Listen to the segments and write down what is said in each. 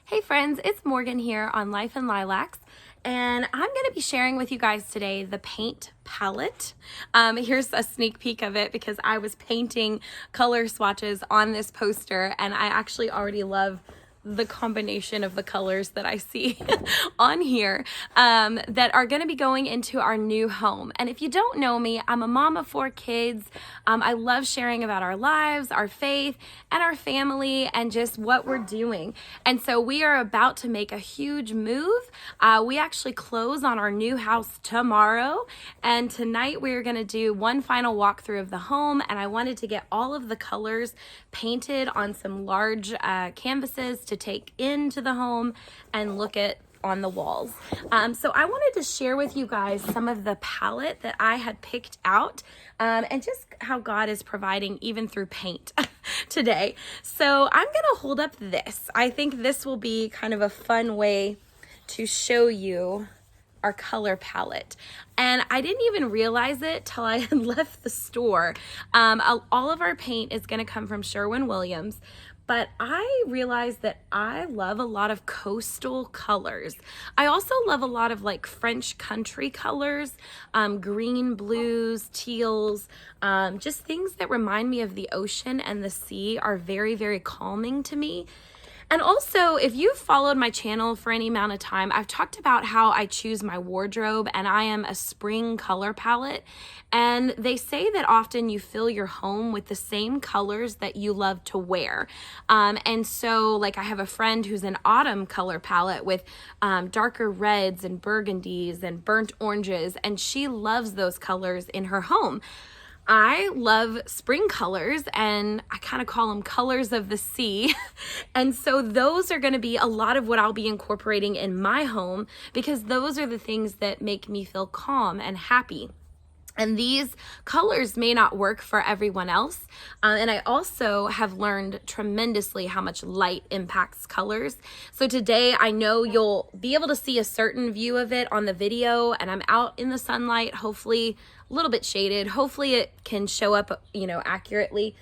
Hey friends, it's Morgan here on Life and Lilacs, and I'm going to be sharing with you guys today the paint palette. Here's a sneak peek of it because I was painting color swatches on this poster, and I actually already love the combination of the colors that I see on here that are going to be going into our new home. And if you don't know me, I'm a mom of 4 kids. I love sharing about our lives, our faith, and our family, and just what we're doing. And so we are about to make a huge move. We actually close on our new house tomorrow, and tonight we're going to do one final walkthrough of the home, and I wanted to get all of the colors painted on some large canvases to take into the home and look at on the walls. So I wanted to share with you guys some of the palette that I had picked out and just how God is providing even through paint today. So I'm gonna hold up this. I think this will be kind of a fun way to show you our color palette. And I didn't even realize it till I had left the store. All of our paint is going to come from Sherwin-Williams, but I realized that I love a lot of coastal colors. I also love a lot of like French country colors, green, blues, teals, just things that remind me of the ocean and the sea are very, very calming to me. And also, if you've followed my channel for any amount of time, I've talked about how I choose my wardrobe, and I am a spring color palette. And they say that often you fill your home with the same colors that you love to wear. And so, like, I have a friend who's an autumn color palette with darker reds and burgundies and burnt oranges, and she loves those colors in her home. I love spring colors, and I kind of call them colors of the sea. And so those are going to be a lot of what I'll be incorporating in my home because those are the things that make me feel calm and happy. And these colors may not work for everyone else. And I also have learned tremendously how much light impacts colors. So today I know you'll be able to see a certain view of it on the video, and I'm out in the sunlight, hopefully a little bit shaded. Hopefully it can show up, accurately.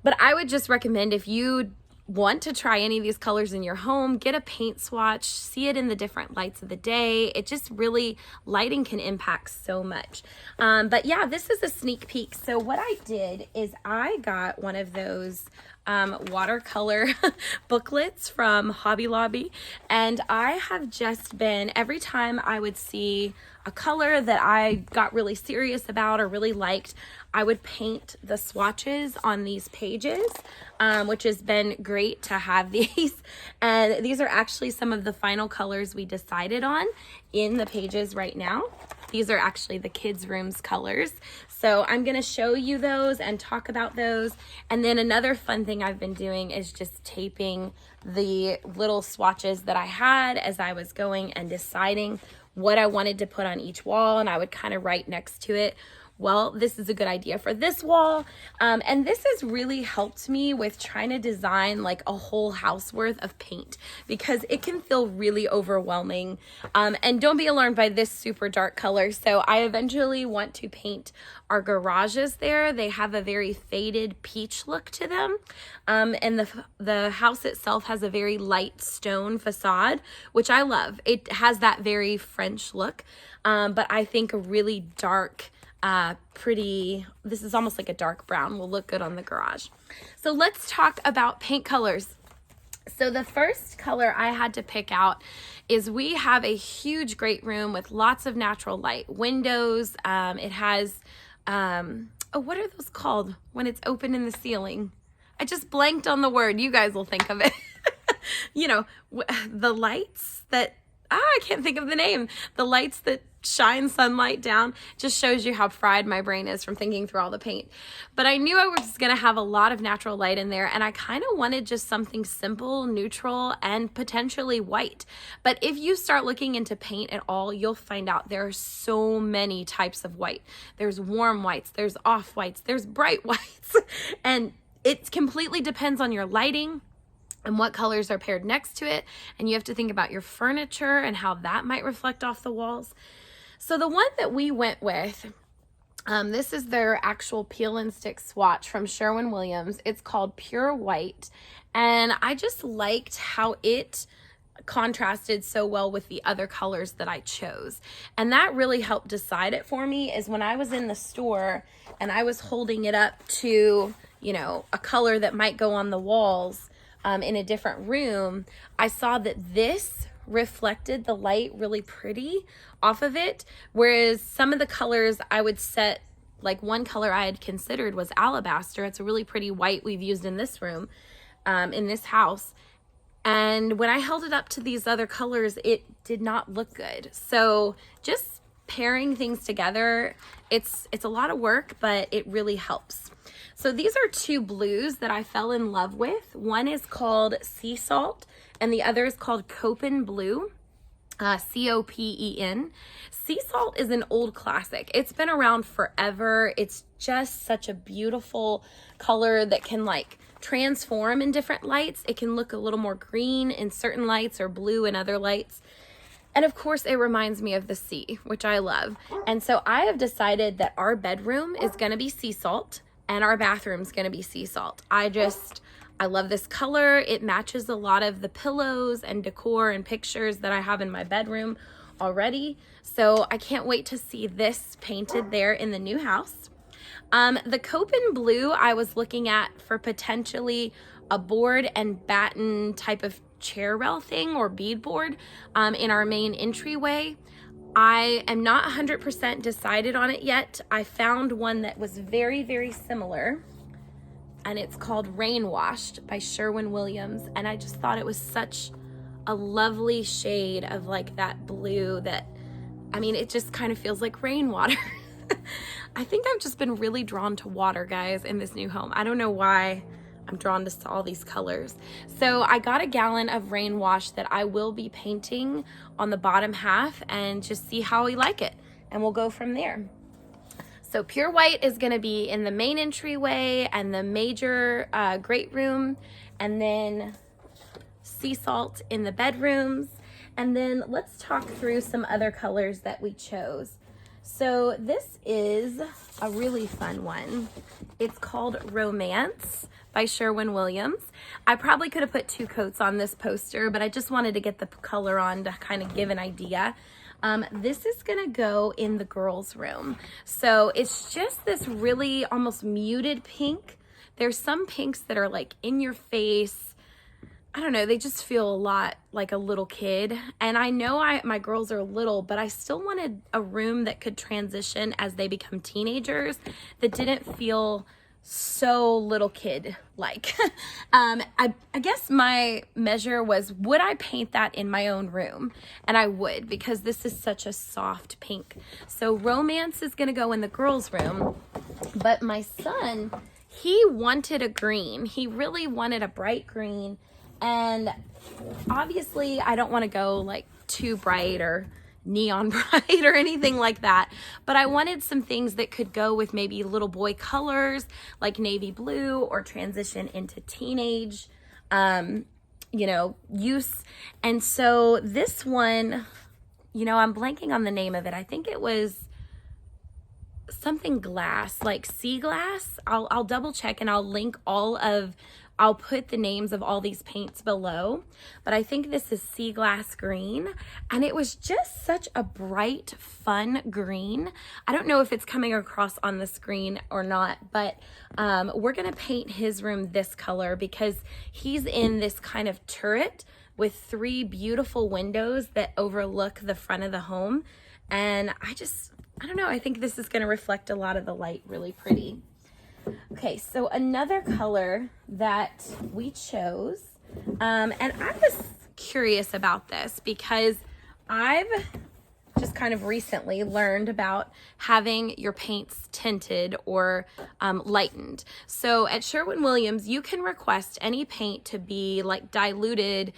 But I would just recommend if you want to try any of these colors in your home, get a paint swatch, see it in the different lights of the day. It just really, lighting can impact so much. But yeah, this is a sneak peek. So what I did is I got one of those watercolor booklets from Hobby Lobby, and I have just been, every time I would see a color that I got really serious about or really liked, I would paint the swatches on these pages, which has been great to have these. And these are actually some of the final colors we decided on in the pages right now. These are actually the kids' rooms colors. So I'm going to show you those and talk about those. And then another fun thing I've been doing is just taping the little swatches that I had as I was going and deciding what I wanted to put on each wall, and I would kind of write next to it, well, this is a good idea for this wall. And this has really helped me with trying to design like a whole house worth of paint because it can feel really overwhelming. And don't be alarmed by this super dark color. So I eventually want to paint our garages there. They have a very faded peach look to them. And the house itself has a very light stone facade, which I love. It has that very French look, but I think a really dark, this is almost like a dark brown, will look good on the garage. So let's talk about paint colors. So the first color I had to pick out is we have a huge great room with lots of natural light windows. It has what are those called when it's open in the ceiling? I just blanked on the word. You guys will think of it. The lights that I can't think of the name. The lights that shine sunlight down. Just shows you how fried my brain is from thinking through all the paint. But I knew I was going to have a lot of natural light in there, and I kind of wanted just something simple, neutral, and potentially white. But if you start looking into paint at all, you'll find out there are so many types of white. There's warm whites, there's off whites, there's bright whites, and it completely depends on your lighting and what colors are paired next to it. And you have to think about your furniture and how that might reflect off the walls. So the one that we went with, this is their actual peel and stick swatch from Sherwin-Williams. It's called Pure White. And I just liked how it contrasted so well with the other colors that I chose. And that really helped decide it for me, is when I was in the store and I was holding it up to, you know, a color that might go on the walls in a different room, I saw that this reflected the light really pretty off of it, whereas some of the colors I would set, like one color I had considered was alabaster. It's a really pretty white we've used in this room, in this house. And when I held it up to these other colors, it did not look good. So just pairing things together, it's a lot of work, but it really helps. So these are two blues that I fell in love with. One is called Sea Salt and the other is called Copen Blue. Copen. Sea Salt is an old classic. It's been around forever. It's just such a beautiful color that can like transform in different lights. It can look a little more green in certain lights or blue in other lights. And of course, it reminds me of the sea, which I love. And so I have decided that our bedroom is going to be sea salt and our bathroom is going to be sea salt. I love this color. It matches a lot of the pillows and decor and pictures that I have in my bedroom already. So I can't wait to see this painted there in the new house. The Copen Blue I was looking at for potentially a board and batten type of chair rail thing or beadboard in our main entryway. I am not 100% decided on it yet. I found one that was very, very similar, and it's called Rain Washed by Sherwin-Williams, and I just thought it was such a lovely shade of like that blue that, I mean, it just kind of feels like rainwater. I think I've just been really drawn to water, guys, in this new home. I don't know why I'm drawn to all these colors. So I got a gallon of Rain Wash that I will be painting on the bottom half and just see how we like it, and we'll go from there. So pure white is going to be in the main entryway and the major great room, and then sea salt in the bedrooms. And then let's talk through some other colors that we chose. So this is a really fun one. It's called Romance by Sherwin-Williams. I probably could have put 2 coats on this poster, but I just wanted to get the color on to kind of give an idea. This is gonna go in the girls' room. So it's just this really almost muted pink. There's some pinks that are like in your face. I don't know, they just feel a lot like a little kid. And I know my girls are little, but I still wanted a room that could transition as they become teenagers that didn't feel so little kid like. I guess my measure was, would I paint that in my own room? And I would, because this is such a soft pink. So Romance is gonna go in the girls' room, but my son, he wanted a green. He really wanted a bright green. And obviously I don't want to go like too bright or neon bright or anything like that, but I wanted some things that could go with maybe little boy colors like navy blue or transition into teenage use. And so this one, I'm blanking on the name of it. I think it was something glass, like sea glass. I'll double check and I'll put the names of all these paints below, but I think this is sea glass green, and it was just such a bright, fun green. I don't know if it's coming across on the screen or not, but we're gonna paint his room this color because he's in this kind of turret with 3 beautiful windows that overlook the front of the home, and I don't know, I think this is gonna reflect a lot of the light really pretty. Okay, so another color that we chose, and I was curious about this because I've just kind of recently learned about having your paints tinted or lightened. So at Sherwin-Williams, you can request any paint to be like diluted,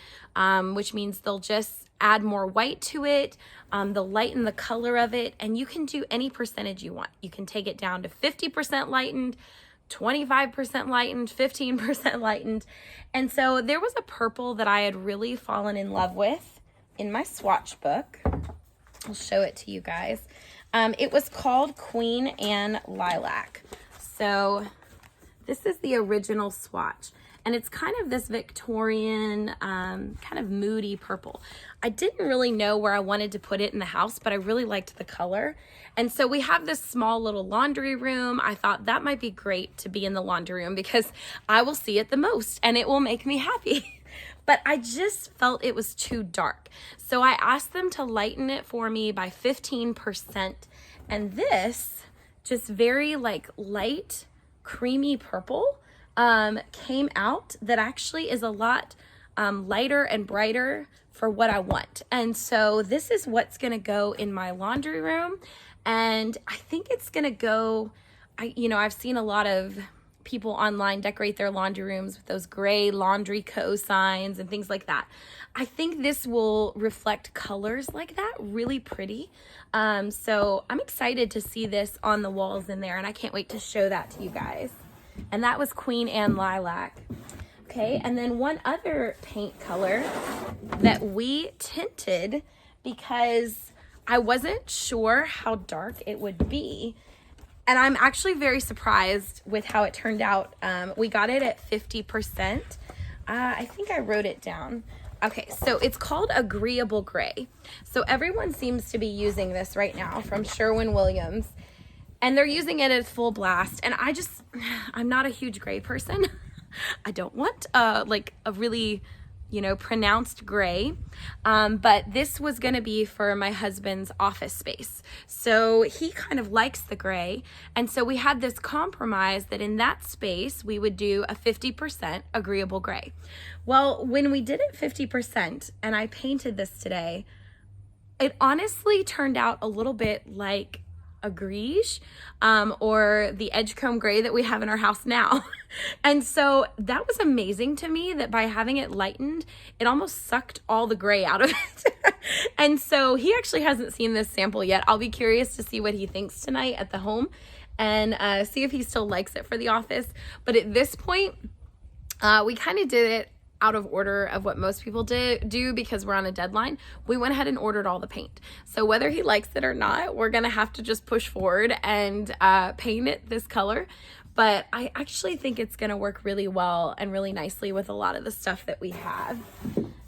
which means they'll just add more white to it, they'll lighten the color of it, and you can do any percentage you want. You can take it down to 50% lightened, 25% lightened, 15% lightened. And so there was a purple that I had really fallen in love with in my swatch book. I'll show it to you guys. It was called Queen Anne Lilac. So this is the original swatch. and it's kind of this Victorian, kind of moody purple. I didn't really know where I wanted to put it in the house, but I really liked the color. And so we have this small little laundry room. I thought that might be great to be in the laundry room because I will see it the most and it will make me happy. But I just felt it was too dark. So I asked them to lighten it for me by 15%. And this just very like light, creamy purple came out that actually is a lot lighter and brighter for what I want. And so this is what's gonna go in my laundry room. And I think it's gonna go, I've seen a lot of people online decorate their laundry rooms with those gray Laundry Co. signs and things like that. I think this will reflect colors like that, really pretty. So I'm excited to see this on the walls in there, and I can't wait to show that to you guys. And that was Queen Anne Lilac. Okay, and then one other paint color that we tinted because I wasn't sure how dark it would be. And I'm actually very surprised with how it turned out. We got it at 50%. I think I wrote it down. Okay, so it's called Agreeable Gray. So everyone seems to be using this right now from Sherwin-Williams. And they're using it at full blast. And I'm not a huge gray person. I don't want like a really, pronounced gray. But this was gonna be for my husband's office space. So he kind of likes the gray. And so we had this compromise that in that space, we would do a 50% agreeable gray. Well, when we did it 50% and I painted this today, it honestly turned out a little bit like a greige or the edgecomb gray that we have in our house now. And so that was amazing to me that by having it lightened, it almost sucked all the gray out of it. And so he actually hasn't seen this sample yet. I'll be curious to see what he thinks tonight at the home and see if he still likes it for the office. But at this point, we kind of did it out of order of what most people do because we're on a deadline. We went ahead and ordered all the paint. So whether he likes it or not, we're gonna have to just push forward and paint it this color. But I actually think it's gonna work really well and really nicely with a lot of the stuff that we have.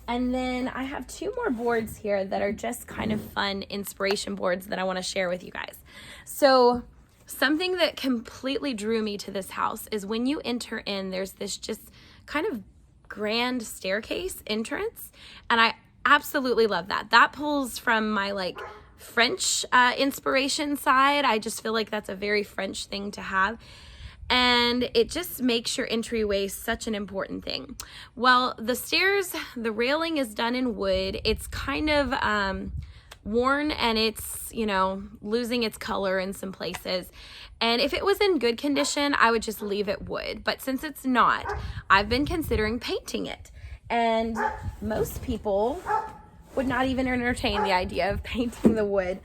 And then I have two more boards here that are just kind of fun inspiration boards that I wanna share with you guys. So something that completely drew me to this house is when you enter in, there's this just kind of grand staircase entrance, and I absolutely love that. That pulls from my like French inspiration side. I just feel like that's a very French thing to have, and it just makes your entryway such an important thing. Well, the stairs, the railing is done in wood. It's kind of worn and it's, losing its color in some places. And if it was in good condition, I would just leave it wood. But since it's not, I've been considering painting it. And most people would not even entertain the idea of painting the wood.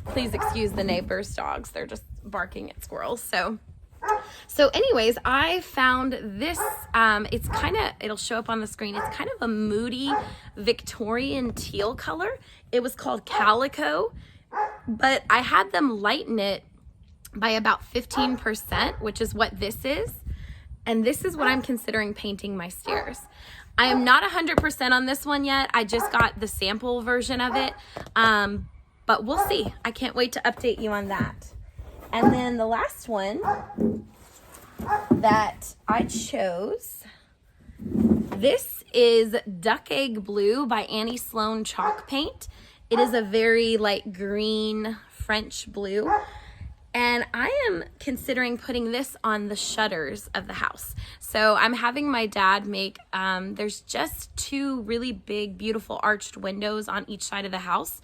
Please excuse the neighbors' dogs. They're just barking at squirrels. So anyways, I found this, it'll show up on the screen. It's kind of a moody Victorian teal color. It was called Calico, but I had them lighten it by about 15%, which is what this is. And this is what I'm considering painting my stairs. I am not 100% on this one yet. I just got the sample version of it, but we'll see. I can't wait to update you on that. And then the last one that I chose, this is Duck Egg Blue by Annie Sloan Chalk Paint. It is a very light green French blue. And I am considering putting this on the shutters of the house. So I'm having my dad make, there's just two really big, beautiful arched windows on each side of the house.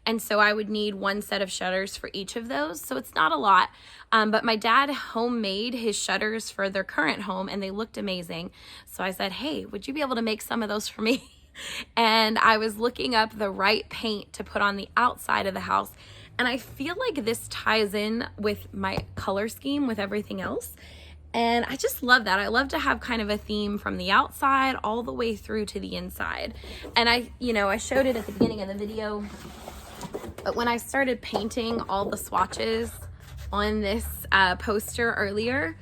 And so I would need one set of shutters for each of those. So it's not a lot, but my dad homemade his shutters for their current home and they looked amazing. So I said, hey, would you be able to make some of those for me? And I was looking up the right paint to put on the outside of the house. And I feel like this ties in with my color scheme with everything else. And I just love that. I love to have kind of a theme from the outside all the way through to the inside. And I showed it at the beginning of the video, but when I started painting all the swatches on this poster earlier,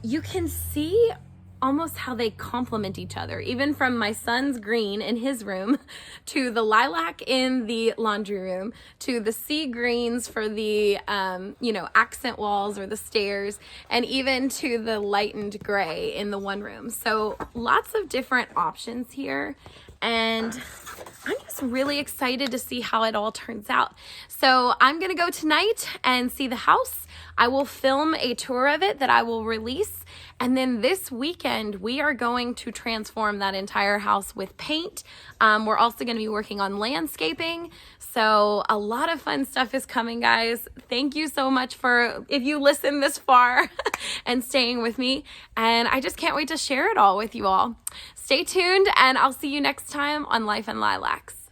you can see almost how they complement each other, even from my son's green in his room to the lilac in the laundry room to the sea greens for the, accent walls or the stairs, and even to the lightened gray in the one room. So lots of different options here. And I'm just really excited to see how it all turns out. So I'm going to go tonight and see the house. I will film a tour of it that I will release. And then this weekend, we are going to transform that entire house with paint. We're also going to be working on landscaping. So a lot of fun stuff is coming, guys. Thank you so much if you listen this far and staying with me. And I just can't wait to share it all with you all. Stay tuned, and I'll see you next time on Life and Lilacs.